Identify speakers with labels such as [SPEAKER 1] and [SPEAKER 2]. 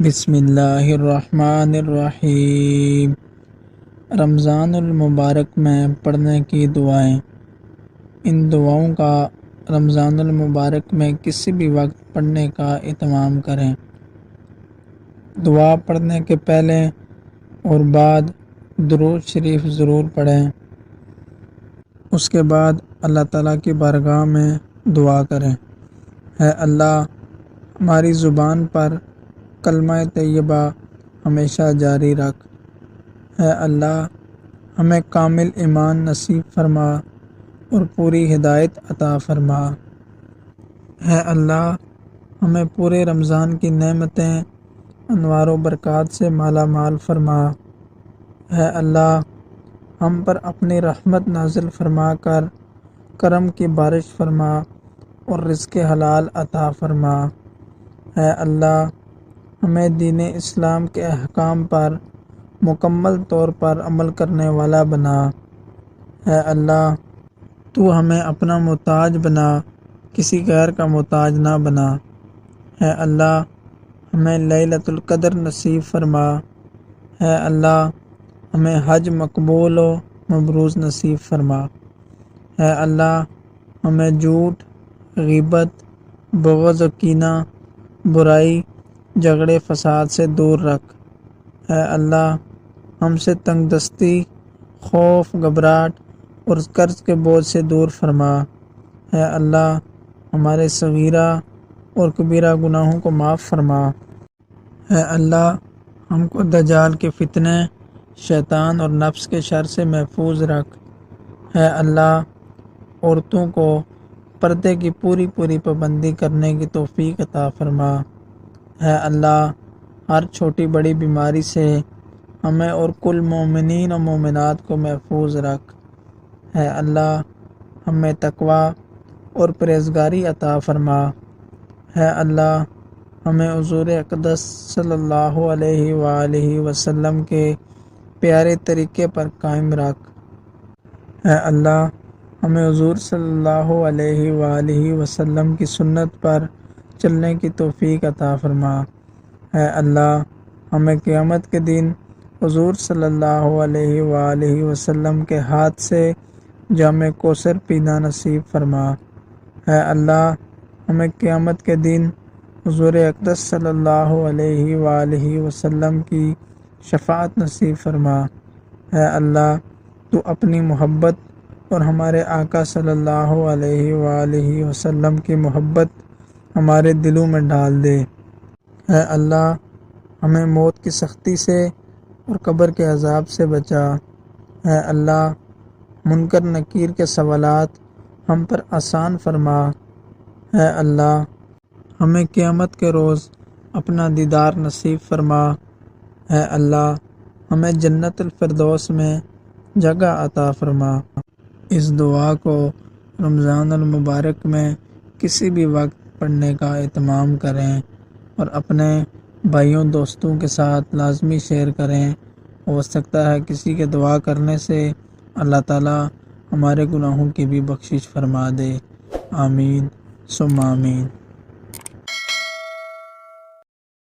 [SPEAKER 1] بسم اللہ الرحمن الرحیم۔ رمضان المبارک میں پڑھنے کی دعائیں۔ ان دعاؤں کا رمضان المبارک میں کسی بھی وقت پڑھنے کا اہتمام کریں۔ دعا پڑھنے کے پہلے اور بعد درود شریف ضرور پڑھیں۔ اس کے بعد اللہ تعالیٰ کی بارگاہ میں دعا کریں، اے اللہ ہماری زبان پر کلمہ طیبہ ہمیشہ جاری رکھ۔ اے اللہ ہمیں کامل ایمان نصیب فرما اور پوری ہدایت عطا فرما۔ اے اللہ ہمیں پورے رمضان کی نعمتیں، انوار و برکات سے مالا مال فرما۔ اے اللہ ہم پر اپنی رحمت نازل فرما کر کرم کی بارش فرما اور رزق حلال عطا فرما۔ اے اللہ ہمیں دین اسلام کے احکام پر مکمل طور پر عمل کرنے والا بنا۔ اے اللہ تو ہمیں اپنا محتاج بنا، کسی غیر کا محتاج نہ بنا۔ اے اللہ ہمیں لیلۃ القدر نصیب فرما۔ اے اللہ ہمیں حج مقبول و مبرور نصیب فرما۔ اے اللہ ہمیں جھوٹ، غیبت، بغض و کینہ، برائی، جھگڑے فساد سے دور رکھ۔ اے اللہ ہم سے تنگ دستی، خوف، گھبراہٹ اور قرض کے بوجھ سے دور فرما۔ اے اللہ ہمارے صغیرہ اور کبیرہ گناہوں کو معاف فرما۔ اے اللہ ہم کو دجال کے فتنے، شیطان اور نفس کے شر سے محفوظ رکھ۔ اے اللہ عورتوں کو پردے کی پوری پابندی کرنے کی توفیق عطا فرما۔ اے اللہ ہر چھوٹی بڑی بیماری سے ہمیں اور کل مومنین و مومنات کو محفوظ رکھ۔ اے اللہ ہمیں تقوی اور پرہیزگاری عطا فرما۔ اے اللہ ہمیں حضور اقدس صلی اللہ علیہ وآلہ وسلم کے پیارے طریقے پر قائم رکھ۔ اے اللہ ہمیں حضور صلی اللہ علیہ وآلہ وسلم کی سنت پر چلنے کی توفیق عطا فرما۔ اے اللہ ہمیں قیامت کے دن حضور صلی اللہ علیہ وآلہ وسلم کے ہاتھ سے جام کوثر پینا نصیب فرما۔ اے اللہ ہمیں قیامت کے دن حضور اقدس صلی اللہ علیہ وآلہ وسلم کی شفاعت نصیب فرما۔ اے اللہ تو اپنی محبت اور ہمارے آقا صلی اللہ علیہ وآلہ وسلم کی محبت ہمارے دلوں میں ڈال دے۔ اے اللہ ہمیں موت کی سختی سے اور قبر کے عذاب سے بچا۔ اے اللہ منکر نکیر کے سوالات ہم پر آسان فرما۔ اے اللہ ہمیں قیامت کے روز اپنا دیدار نصیب فرما۔ اے اللہ ہمیں جنت الفردوس میں جگہ عطا فرما۔ اس دعا کو رمضان المبارک میں کسی بھی وقت پڑھنے کا اہتمام کریں اور اپنے بھائیوں دوستوں کے ساتھ لازمی شیئر کریں۔ ہو سکتا ہے کسی کے دعا کرنے سے اللہ تعالیٰ ہمارے گناہوں کی بھی بخشش فرما دے۔ آمین ثم آمین۔